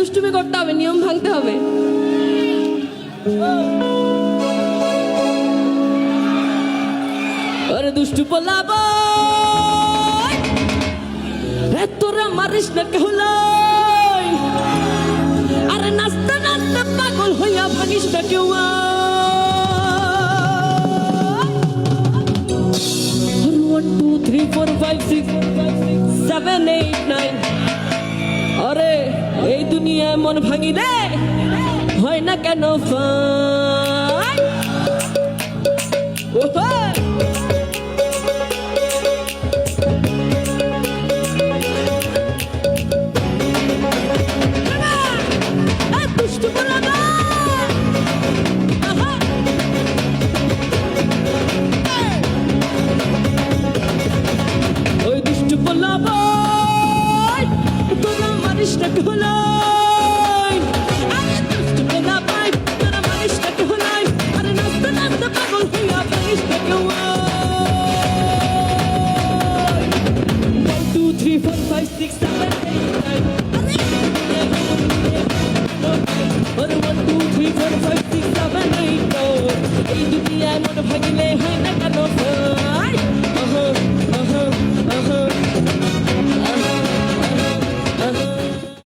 দুষ্টুমি করতে হবে, নিয়ম ভাঙতে হবে। আরে দুষ্টু পোলাবো তোরা মারিস না কেউ লাই, আরে নাচতে নাচতে পাগল হইয়া ভাঙিস না কেউ। 1 2 3 4 5 6 7 8 9 আরে এই দুনিয়ায় মন ভাঙিলে হয় না কেন ফাই। ওই দুষ্টু পোলাবো তোরা মারিস না কেউ লাই, আরে দুষ্টু পোলাবো তোরা মারিস না কেউ লাই, আরে নাচতে নাচতে পাগল হইয়া ভাঙিস না কেউ। 1 2 3 4 5 6 7 8 9 আরে 1 2 3 4 5 6 7 8 9 এই দুনিয়ায় মন ভাঙিলে হয় না।